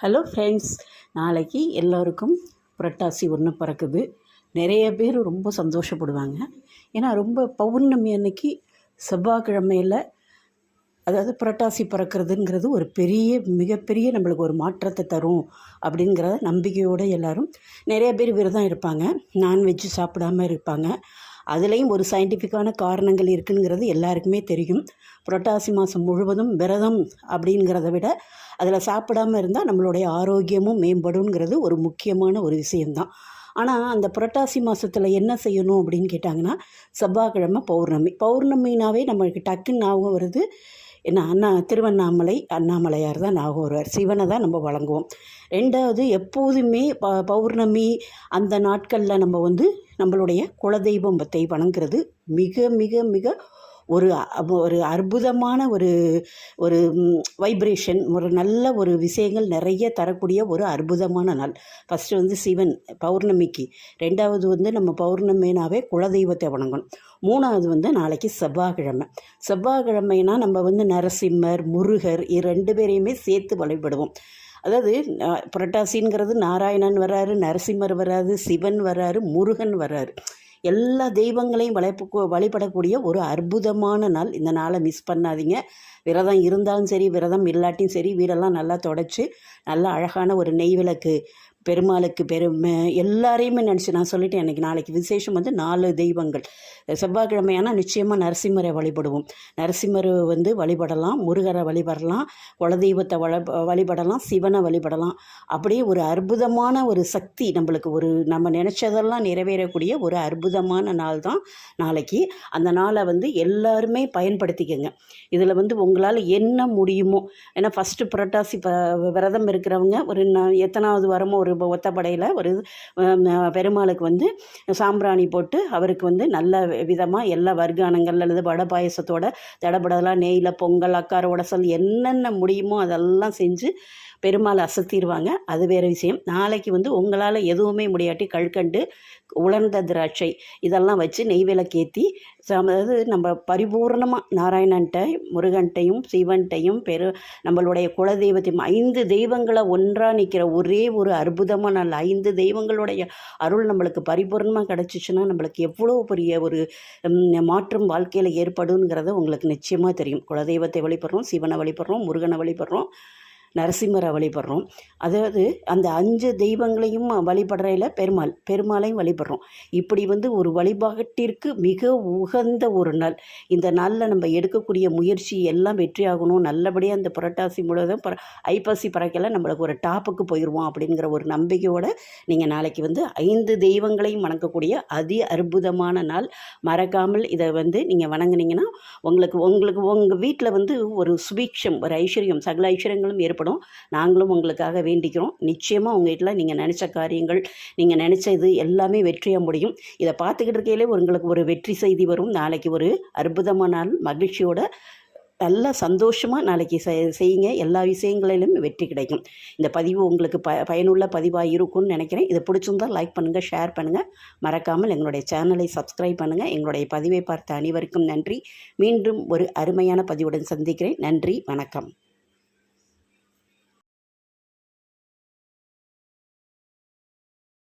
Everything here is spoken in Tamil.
ஹலோ ஃப்ரெண்ட்ஸ், நாளைக்கு எல்லோருக்கும் புரட்டாசி ஒன்று பிறக்குது. நிறைய பேர் ரொம்ப சந்தோஷப்படுவாங்க. ஏன்னா ரொம்ப பௌர்ணமி அன்னைக்கு செவ்வாய்க்கிழமையில், அதாவது புரட்டாசி பிறக்கிறதுங்கிறது ஒரு மிகப்பெரிய நம்மளுக்கு ஒரு மாற்றத்தை தரும் அப்படிங்கிற நம்பிக்கையோடு எல்லோரும் நிறைய பேர் விரதம் இருப்பாங்க. நான்வெஜ்ஜு சாப்பிடாமல் இருப்பாங்க. அதுலேயும் ஒரு சயின்டிஃபிக்கான காரணங்கள் இருக்குங்கிறது எல்லாருக்குமே தெரியும். புரட்டாசி மாதம் முழுவதும் விரதம் அப்படிங்கிறத விட அதில் சாப்பிடாமல் இருந்தால் நம்மளுடைய ஆரோக்கியமும் மேம்படுங்கிறது ஒரு முக்கியமான ஒரு விஷயந்தான். ஆனால் அந்த புரட்டாசி மாதத்தில் என்ன செய்யணும் அப்படின்னு கேட்டாங்கன்னா, செவ்வாய்க்கிழமை பௌர்ணமினாவே நம்மளுக்கு டக்குன்னு ஞாபகம் வருது என்ன, திருவண்ணாமலை அண்ணாமலையார் தான் ஞாபகம் வருவார். சிவனை தான் நம்ம வழங்குவோம். ரெண்டாவது, எப்போதுமே பௌர்ணமி அந்த நாட்களில் நம்ம நம்மளுடைய குலதெய்வத்தை வணங்குறது மிக மிக மிக ஒரு அற்புதமான ஒரு வைப்ரேஷன், ஒரு நல்ல ஒரு விஷயங்கள் நிறைய தரக்கூடிய ஒரு அற்புதமான நாள். ஃபஸ்ட்டு சிவன் பௌர்ணமிக்கு, ரெண்டாவது நம்ம பௌர்ணமினாவே குலதெய்வத்தை வணங்கணும். மூணாவது நாளைக்கு செவ்வாய்க்கிழமைனா நம்ம நரசிம்மர், முருகர் ரெண்டு பேரையுமே சேர்த்து வழிபடுவோம். அதாவது புரட்டாசிங்கிறது நாராயணன் வராரு, நரசிம்மர் வராரு, சிவன் வராரு, முருகன் வராரு. எல்லா தெய்வங்களையும் வழிபடக்கூடிய ஒரு அற்புதமான நாள். இந்த நாளை மிஸ் பண்ணாதீங்க. விரதம் இருந்தாலும் சரி, விரதம் இல்லாட்டியும் சரி, வீடெல்லாம் நல்லா தொடச்சி நல்லா அழகான ஒரு நெய் விளக்கு பெருமாளுக்கு எல்லாரையுமே நினச்சி நான் சொல்லிட்டேன். எனக்கு நாளைக்கு விசேஷம் 4 தெய்வங்கள். செவ்வாய்க்கிழமையானால் நிச்சயமாக நரசிம்மரை வழிபடுவோம். நரசிம்மர் வழிபடலாம், முருகரை வழிபடலாம், குலதெய்வத்தை வழிபடலாம், சிவனை வழிபடலாம். அப்படியே ஒரு அற்புதமான ஒரு சக்தி நம்மளுக்கு நம்ம நினச்சதெல்லாம் நிறைவேறக்கூடிய ஒரு அற்புதமான நாள் தான் நாளைக்கு. அந்த நாளை எல்லாருமே பயன்படுத்திக்கங்க. இதில் உங்களால் என்ன முடியுமோ, ஏன்னா ஃபஸ்ட்டு புரட்டாசி விரதம் இருக்கிறவங்க எத்தனாவது வாரமோ ஒத்தப்படையில் பெருமாளுக்கு சாம்பிராணி போட்டு அவருக்கு நல்ல விதமாக எல்லா வர்க்கானங்கள் அல்லது வடை பாயசத்தோட தடபடலாம் நெய்யில் பொங்கல், அக்கார உடசல் என்னென்ன முடியுமோ அதெல்லாம் செஞ்சு பெருமாள் அசத்திடுவாங்க. அது வேறு விஷயம். நாளைக்கு உங்களால் எதுவுமே முடியாட்டி கல்கண்டு, உலர்ந்த திராட்சை இதெல்லாம் வச்சு நெய் விளக்கேற்றி, அதாவது நம்ம பரிபூர்ணமாக நாராயணன்ட்ட, முருகன்ட்டையும், சிவன்ட்டையும், நம்மளுடைய குலதெய்வத்தையும் 5 தெய்வங்களை ஒன்றாக நிற்கிற ஒரே ஒரு அற்புதமாக நாள். 5 தெய்வங்களுடைய அருள் நம்மளுக்கு பரிபூர்ணமாக கிடச்சிச்சுன்னா நம்மளுக்கு எவ்வளோ பெரிய ஒரு மாற்றம் வாழ்க்கையில் ஏற்படுங்கிறத உங்களுக்கு நிச்சயமாக தெரியும். குலதெய்வத்தை வழிபடுறோம், சிவனை வழிபடுறோம், முருகனை வழிபடுறோம், நரசிம்மரை வழிபடுறோம். அதாவது அந்த 5 தெய்வங்களையும் வழிபடுறையில் பெருமாளையும் வழிபடுறோம். இப்படி ஒரு வழிபாட்டிற்கு மிக உகந்த ஒரு நாள். இந்த நாளில் நம்ம எடுக்கக்கூடிய முயற்சி எல்லாம் வெற்றியாகணும். நல்லபடியாக அந்த புரட்டாசி முழுவதும் ஐப்பசி பறக்கல நம்மளுக்கு ஒரு டாப்புக்கு போயிடுவோம் அப்படிங்கிற ஒரு நம்பிக்கையோடு நீங்கள் நாளைக்கு 5 தெய்வங்களையும் வணங்கக்கூடிய அற்புதமான நாள். மறக்காமல் இதை நீங்கள் வணங்குனீங்கன்னா உங்களுக்கு உங்கள் வீட்டில் ஒரு சுபீட்சம், ஒரு ஐஸ்வர்யம், சகல ஐஸ்வர்யங்களும் ஏற்படும். நாங்களும் உங்களுக்காக வேண்டிக்கிறோம். நிச்சயமாக உங்கள் வீட்டில் நீங்கள் நினச்ச காரியங்கள், நீங்கள் நினச்ச இது எல்லாமே வெற்றியாக முடியும். இதை பார்த்துக்கிட்டு இருக்கையிலே உங்களுக்கு ஒரு வெற்றி செய்தி வரும். நாளைக்கு ஒரு அற்புதமான நாள். மகிழ்ச்சியோட நல்லா சந்தோஷமாக நாளைக்கு செய்யுங்க. எல்லா விஷயங்களிலும் வெற்றி கிடைக்கும். இந்த பதிவு உங்களுக்கு பயனுள்ள பதிவாக இருக்கும்னு நினைக்கிறேன். இதை பிடிச்சிருந்தால் லைக் பண்ணுங்கள், ஷேர் பண்ணுங்கள். மறக்காமல் எங்களுடைய சேனலை சப்ஸ்கிரைப் பண்ணுங்கள். எங்களுடைய பதிவை பார்த்த அனைவருக்கும் நன்றி. மீண்டும் ஒரு அருமையான பதிவுடன் சந்திக்கிறேன். நன்றி, வணக்கம்.